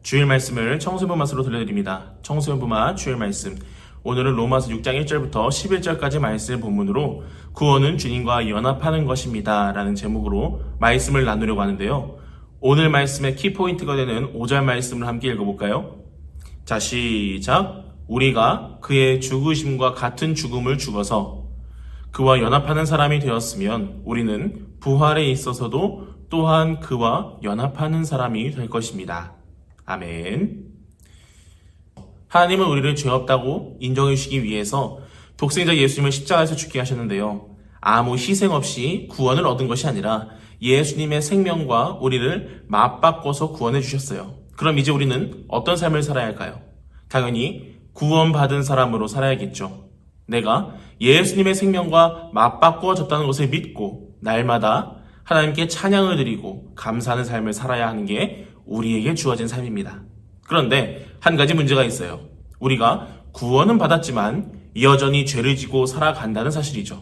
주일 말씀을 청소년부 맛으로 들려드립니다. 청소년부 맛 주일 말씀. 오늘은 로마서 6장 1절부터 11절까지 말씀 본문으로 구원은 주님과 연합하는 것입니다 라는 제목으로 말씀을 나누려고 하는데요. 오늘 말씀의 키포인트가 되는 5절 말씀을 함께 읽어볼까요? 자, 시작. 우리가 그의 죽으심과 같은 죽음을 죽어서 그와 연합하는 사람이 되었으면 우리는 부활에 있어서도 또한 그와 연합하는 사람이 될 것입니다. 아멘. 하나님은 우리를 죄 없다고 인정해 주시기 위해서 독생자 예수님을 십자가에서 죽게 하셨는데요. 아무 희생 없이 구원을 얻은 것이 아니라 예수님의 생명과 우리를 맞바꿔서 구원해 주셨어요. 그럼 이제 우리는 어떤 삶을 살아야 할까요? 당연히 구원받은 사람으로 살아야겠죠. 내가 예수님의 생명과 맞바꿔졌다는 것을 믿고 날마다 하나님께 찬양을 드리고 감사하는 삶을 살아야 하는 게 우리에게 주어진 삶입니다. 그런데 한 가지 문제가 있어요. 우리가 구원은 받았지만 여전히 죄를 지고 살아간다는 사실이죠.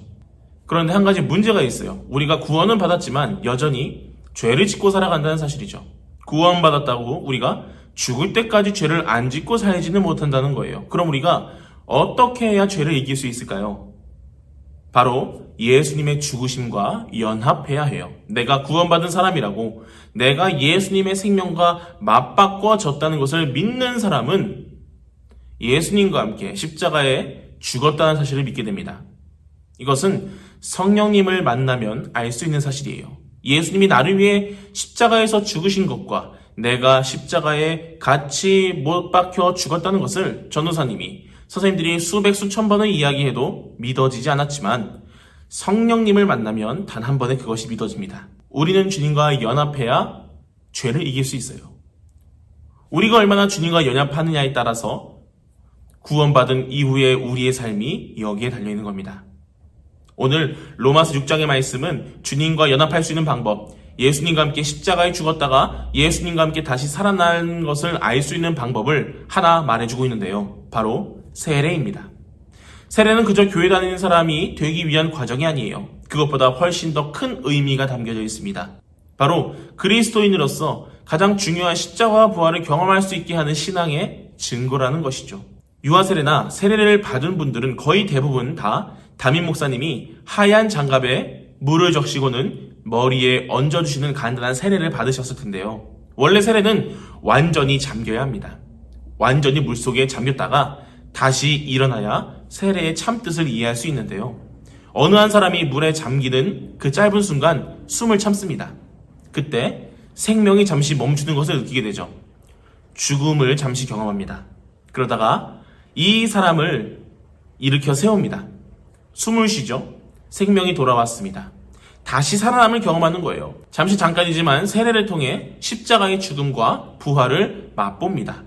그런데 한 가지 문제가 있어요. 우리가 구원은 받았지만 여전히 죄를 짓고 살아간다는 사실이죠. 구원받았다고 우리가 죽을 때까지 죄를 안 짓고 살지는 못한다는 거예요. 그럼 우리가 어떻게 해야 죄를 이길 수 있을까요? 바로 예수님의 죽으심과 연합해야 해요. 내가 구원받은 사람이라고, 내가 예수님의 생명과 맞바꿔졌다는 것을 믿는 사람은 예수님과 함께 십자가에 죽었다는 사실을 믿게 됩니다. 이것은 성령님을 만나면 알 수 있는 사실이에요. 예수님이 나를 위해 십자가에서 죽으신 것과 내가 십자가에 같이 못 박혀 죽었다는 것을 전도사님이, 선생님들이 수백 수천 번을 이야기해도 믿어지지 않았지만 성령님을 만나면 단 한 번에 그것이 믿어집니다. 우리는 주님과 연합해야 죄를 이길 수 있어요. 우리가 얼마나 주님과 연합하느냐에 따라서 구원받은 이후의 우리의 삶이 여기에 달려있는 겁니다. 오늘 로마서 6장의 말씀은 주님과 연합할 수 있는 방법, 예수님과 함께 십자가에 죽었다가 예수님과 함께 다시 살아나는 것을 알 수 있는 방법을 하나 말해주고 있는데요. 바로 세례입니다. 세례는 그저 교회 다니는 사람이 되기 위한 과정이 아니에요. 그것보다 훨씬 더 큰 의미가 담겨져 있습니다. 바로 그리스도인으로서 가장 중요한 십자가와 부활을 경험할 수 있게 하는 신앙의 증거라는 것이죠. 유아세례나 세례를 받은 분들은 거의 대부분 다 담임 목사님이 하얀 장갑에 물을 적시고는 머리에 얹어주시는 간단한 세례를 받으셨을 텐데요. 원래 세례는 완전히 잠겨야 합니다. 완전히 물속에 잠겼다가 다시 일어나야 세례의 참뜻을 이해할 수 있는데요. 어느 한 사람이 물에 잠기는 그 짧은 순간 숨을 참습니다. 그때 생명이 잠시 멈추는 것을 느끼게 되죠. 죽음을 잠시 경험합니다. 그러다가 이 사람을 일으켜 세웁니다. 숨을 쉬죠. 생명이 돌아왔습니다. 다시 살아남을 경험하는 거예요. 잠깐이지만 세례를 통해 십자가의 죽음과 부활을 맛봅니다.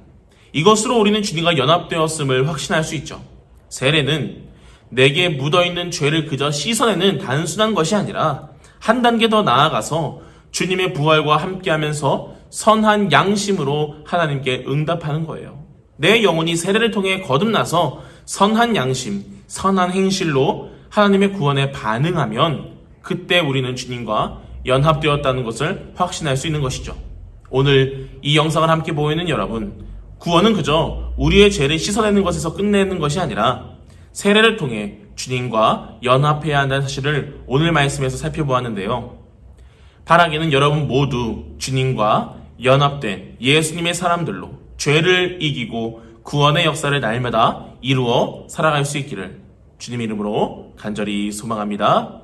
이것으로 우리는 주님과 연합되었음을 확신할 수 있죠. 세례는 내게 묻어있는 죄를 그저 씻어내는 단순한 것이 아니라 한 단계 더 나아가서 주님의 부활과 함께하면서 선한 양심으로 하나님께 응답하는 거예요. 내 영혼이 세례를 통해 거듭나서 선한 양심, 선한 행실로 하나님의 구원에 반응하면 그때 우리는 주님과 연합되었다는 것을 확신할 수 있는 것이죠. 오늘 이 영상을 함께 보이는 여러분, 구원은 그저 우리의 죄를 씻어내는 것에서 끝내는 것이 아니라 세례를 통해 주님과 연합해야 한다는 사실을 오늘 말씀에서 살펴보았는데요. 바라기는 여러분 모두 주님과 연합된 예수님의 사람들로 죄를 이기고 구원의 역사를 날마다 이루어 살아갈 수 있기를 주님 이름으로 간절히 소망합니다.